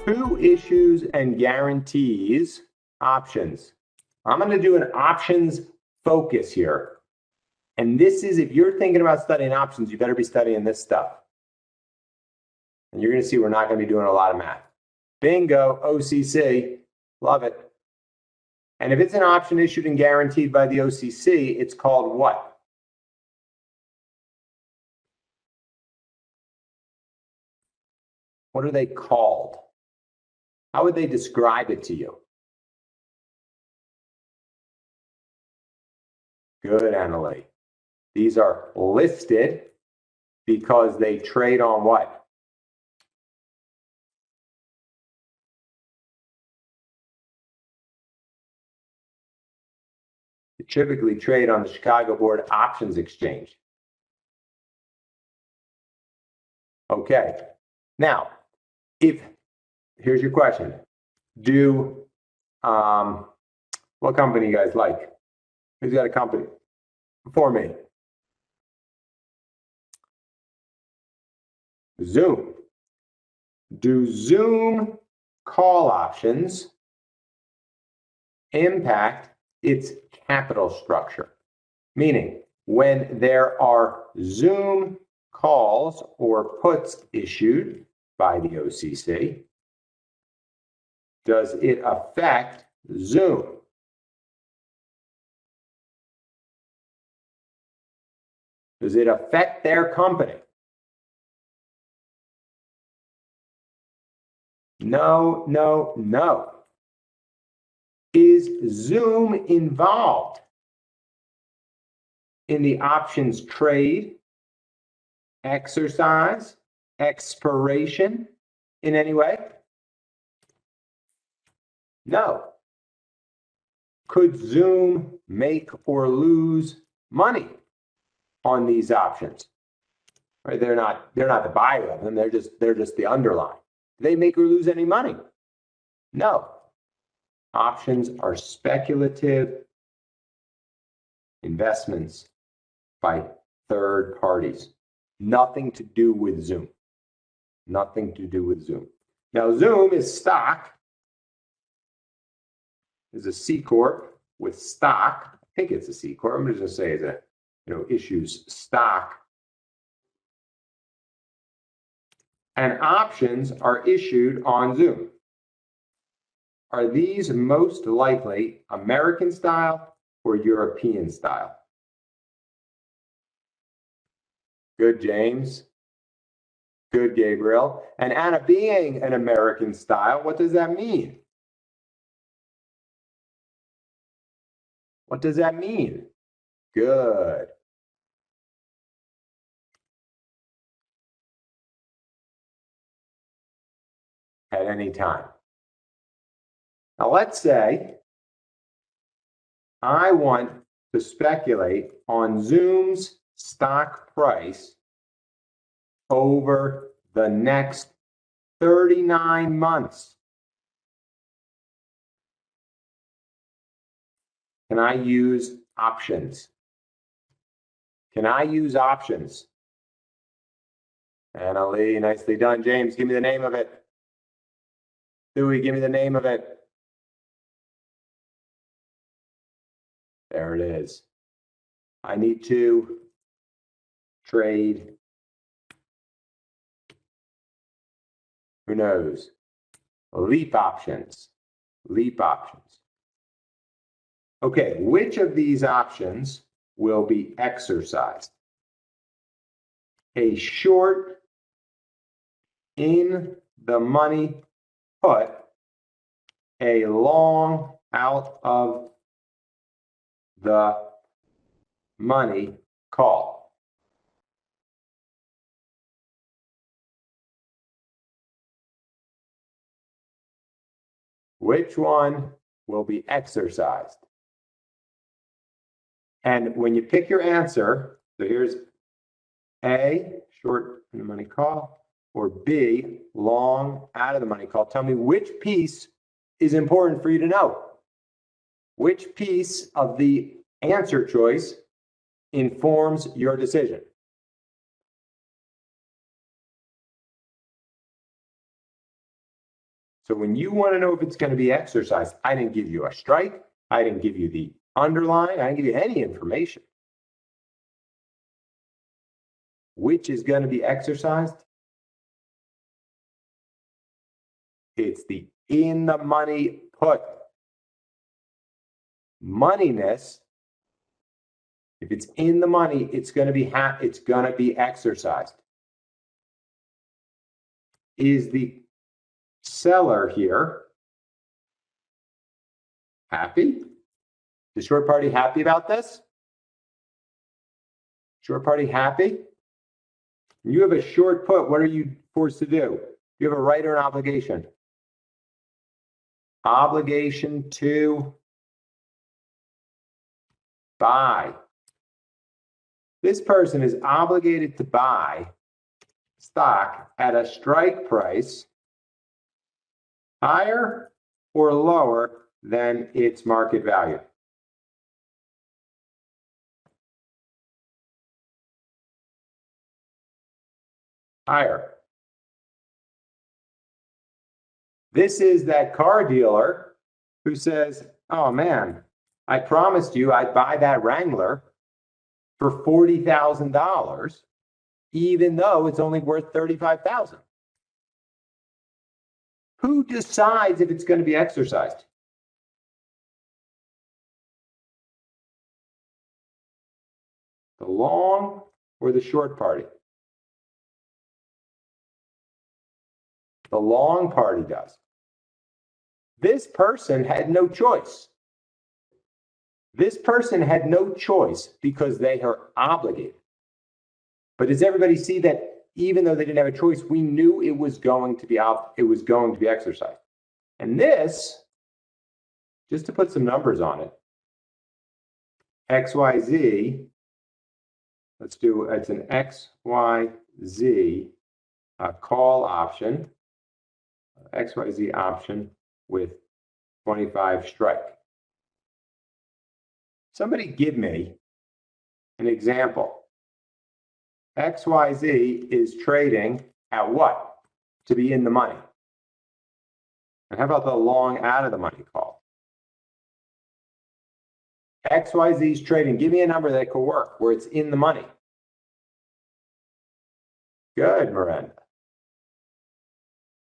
Who issues and guarantees options? I'm going to do an options focus here. And this is, if you're thinking about studying options, you better be studying this stuff. And you're going to see we're not going to be doing a lot of math. Bingo, OCC, love it. And if it's an option issued and guaranteed by the OCC, it's called what? What are they called? How would they describe it to you? Good, Annalie. These are listed because they trade on what? They typically trade on the Chicago Board Options Exchange. Okay. Now, here's your question. What company you guys like? Who's got a company? Before me. Zoom. Do Zoom call options impact its capital structure? Meaning, when there are Zoom calls or puts issued by the OCC, does it affect Zoom? Does it affect their company? No, no, no. Is Zoom involved in the options trade, exercise, expiration in any way? No. Could Zoom make or lose money on these options? Right? They're not the buyer of them, they're just the underlying. Do they make or lose any money? No. Options are speculative investments by third parties. Nothing to do with Zoom. Nothing to do with Zoom. Now, Zoom is stock. Is a C Corp with stock. I think it's a C Corp. I'm just going to say that, issues stock. And options are issued on Zoom. Are these most likely American style or European style? Good, James. Good, Gabriel. And Anna, being an American style, what does that mean? What does that mean? Good. At any time. Now let's say I want to speculate on Zoom's stock price over the next 39 months. Can I use options? Can I use options? Annalie, nicely done. James, give me the name of it. Dewey, give me the name of it. There it is. I need to trade. Who knows? Leap options. Leap options. Okay, which of these options will be exercised? A short in the money put, a long out of the money call. Which one will be exercised? And when you pick your answer, so here's A, short in the money call, or B, long out of the money call. Tell me which piece is important for you to know. Which piece of the answer choice informs your decision? So when you want to know if it's going to be exercised, I didn't give you a strike. I didn't give you the underline. I didn't give you any information. Which is going to be exercised? It's the in the money put. Moneyness, if it's in the money, it's going to be exercised. Is the seller here happy? The short party happy about this? Short party happy? You have a short put. What are you forced to do? You have a right or an obligation? Obligation to buy. This person is obligated to buy stock at a strike price higher or lower than its market value. Higher. This is that car dealer who says, oh man, I promised you I'd buy that Wrangler for $40,000, even though it's only worth $35,000. Who decides if it's going to be exercised? The long or the short party? The long party does. This person had no choice. This person had no choice because they are obligated. But does everybody see that even though they didn't have a choice, we knew it was going to be exercised? And this, just to put some numbers on it, XYZ, it's an XYZ call option, XYZ option with 25 strike. Somebody give me an example. XYZ is trading at what to be in the money? And how about the long out of the money call? XYZ is trading. Give me a number that could work where it's in the money. Good, Miranda.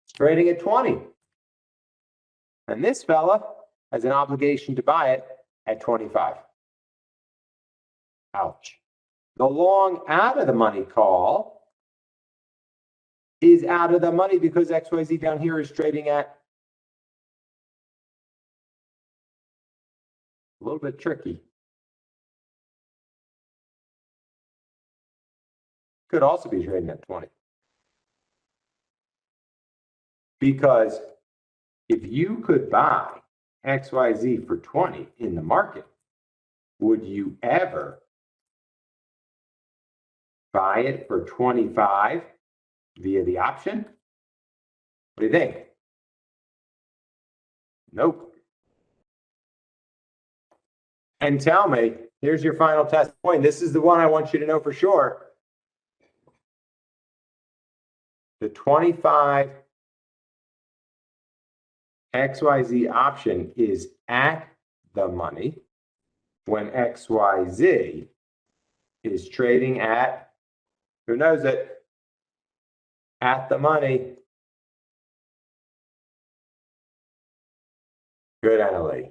It's trading at 20. And this fella has an obligation to buy it at 25. Ouch. The long out of the money call is out of the money because XYZ down here is trading at a little bit tricky. Could also be trading at 20. Because if you could buy XYZ for 20 in the market, would you ever buy it for 25 via the option? What do you think? Nope. And tell me, here's your final test point. This is the one I want you to know for sure. The 25 XYZ option is at the money when XYZ is trading at, who knows it, at the money. Good, Annalie.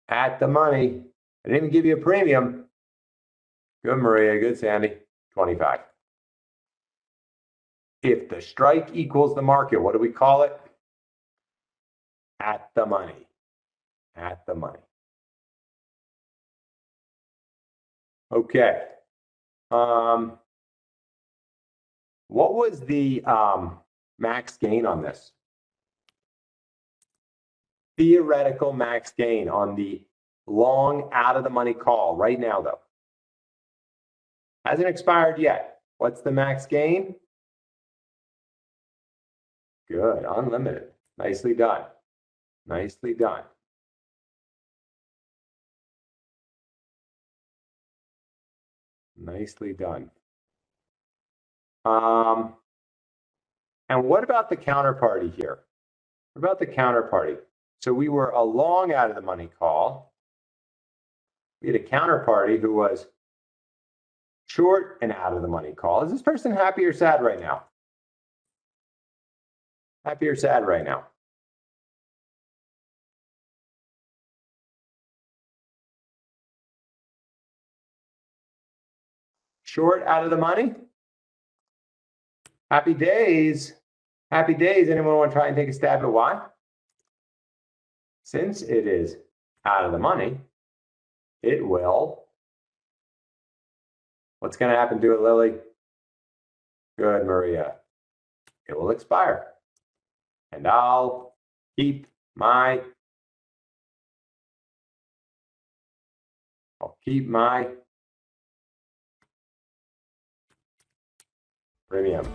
At the money. I didn't even give you a premium. Good, Maria. Good, Sandy. 25. If the strike equals the market, what do we call it? At the money. At the money. Okay. What was the max gain on this? Theoretical max gain on the long out of the money call right now, though. Hasn't expired yet. What's the max gain? Good, unlimited. Nicely done. Nicely done. Nicely done. And what about the counterparty here? What about the counterparty? So we were a long out of the money call. We had a counterparty who was short and out of the money call. Is this person happy or sad right now? Happy or sad right now? Short out of the money? Happy days. Happy days. Anyone want to try and take a stab at why? Since it is out of the money, it will. What's going to happen to it, Lily? Good, Maria. It will expire. And I'll keep my premium.